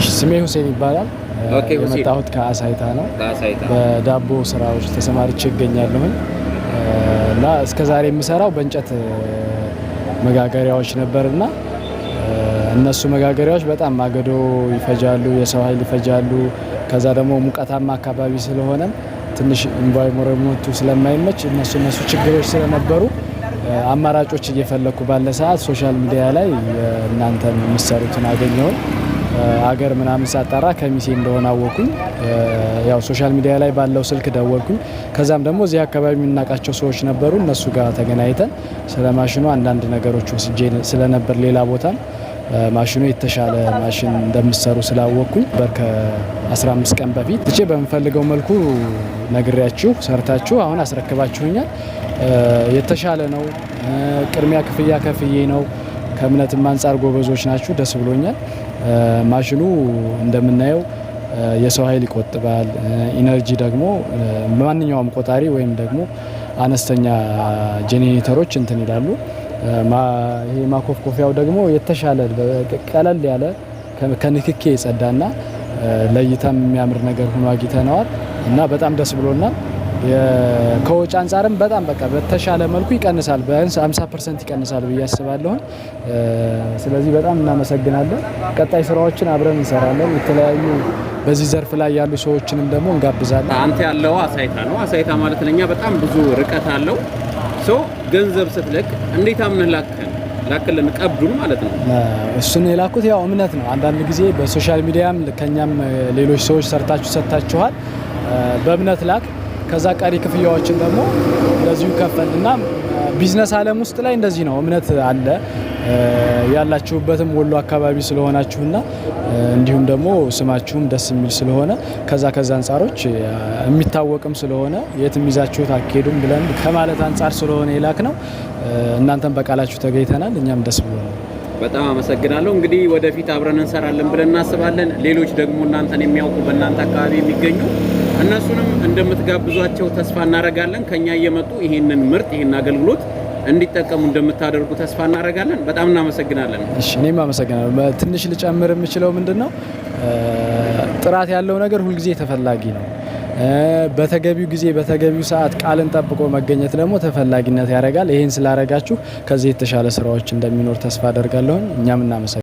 እሺ ስሜ ሁሴን ይባላል። የመጣሁት ከአሳይታ ነው። በዳቦ ስራዎች ተሰማርቼ እገኛለሁ እና እስከዛሬ የምሰራው በእንጨት መጋገሪያዎች ነበርና እነሱ መጋገሪያዎች በጣም ማገዶ ይፈጃሉ፣ የሰው ኃይል ይፈጃሉ። ከዛ ደግሞ ሙቀታማ አካባቢ ስለሆነ ትንሽ ኢንቫይሮንመንቱ ስለማይመች እነሱ ችግሮች ስለነበሩ አማራጮች እየፈለኩ ባለ ሰዓት ሶሻል ሚዲያ ላይ እናንተን የምትሰሩትን አገኘሁኝ። አገር ምናምን ሳጣራ ከሚሴ እንደሆነ አወኩኝ። ያው ሶሻል ሚዲያ ላይ ባለው ስልክ ደወልኩኝ። ከዛም ደግሞ እዚህ አካባቢ የምናውቃቸው ሰዎች ነበሩ። እነሱ ጋር ተገናኝተን ስለ ማሽኑ አንዳንድ ነገሮች ወስጄ ስለነበር ሌላ ቦታም ማሽኑ የተሻለ ማሽን እንደምትሰሩ ስላወቅኩኝ ከ15 ቀን በፊት እቺ በምፈልገው መልኩ ነግሬያችሁ ሰርታችሁ አሁን አስረክባችሁኛል። የተሻለ ነው። ቅድሚያ ክፍያ ከፍዬ ነው። ከእምነትም አንጻር ጎበዞች ናችሁ፣ ደስ ብሎኛል። ማሽኑ እንደምናየው የሰው ኃይል ይቆጥባል። ኢነርጂ ደግሞ ማንኛውም ቆጣሪ ወይም ደግሞ አነስተኛ ጄኔሬተሮች እንትን ይላሉ። ይሄ ማኮፍኮፊያው ደግሞ የተሻለ ቀለል ያለ ከንክኬ የጸዳና ለእይታም የሚያምር ነገር ሆኖ አግኝተነዋል እና በጣም ደስ ብሎናል። ከወጪ አንጻርም በጣም በተሻለ መልኩ ይቀንሳል። ቢያንስ 50% ይቀንሳል ብዬ አስባለሁ። ስለዚህ በጣም እናመሰግናለን። ቀጣይ ስራዎችን አብረን እንሰራለን። የተለያዩ በዚህ ዘርፍ ላይ ያሉ ሰዎችንም ደግሞ እንጋብዛለን። አንተ ያለው አሳይታ ነው። አሳይታ ማለት ለኛ በጣም ብዙ ርቀት አለው። ገንዘብ ስትልክ እንዴት አምነህ ላክልን ቀብዱን ማለት ነው? እሱን የላኩት ያው እምነት ነው። አንዳንድ ጊዜ በሶሻል ሚዲያም ከኛም ሌሎች ሰዎች ሰጥታችኋል። በእምነት ላክ። ከዛ ቀሪ ክፍያዎችን ደግሞ እንደዚሁ ከፈልና ቢዝነስ ዓለም ውስጥ ላይ እንደዚህ ነው። እምነት አለ። ያላችሁበትም ወሎ አካባቢ ስለሆናችሁና እንዲሁም ደግሞ ስማችሁም ደስ የሚል ስለሆነ ከዛ አንጻሮች የሚታወቅም ስለሆነ የትም ይዛችሁት አትሄዱም ብለን ከማለት አንጻር ስለሆነ የላክ ነው። እናንተም በቃላችሁ ተገኝተናል። እኛም ደስ ብሎናል። በጣም አመሰግናለሁ። እንግዲህ ወደፊት አብረን እንሰራለን ብለን እናስባለን። ሌሎች ደግሞ እናንተን የሚያውቁ በእናንተ አካባቢ የሚገኙ እነሱንም እንደምትጋብዟቸው ተስፋ እናደርጋለን። ከኛ እየመጡ ይሄንን ምርጥ ይሄን አገልግሎት እንዲጠቀሙ እንደምታደርጉ ተስፋ እናደርጋለን። በጣም እናመሰግናለን። እሺ እኔም አመሰግናለሁ። ትንሽ ልጨምር የምችለው ምንድነው ጥራት ያለው ነገር ሁልጊዜ ተፈላጊ ነው። በተገቢው ጊዜ በተገቢው ሰዓት ቃልን ጠብቆ መገኘት ደግሞ ተፈላጊነት ያደርጋል። ይሄን ስላደረጋችሁ ከዚህ የተሻለ ስራዎች እንደሚኖር ተስፋ አደርጋለሁ። እኛም እናመሰግናለን።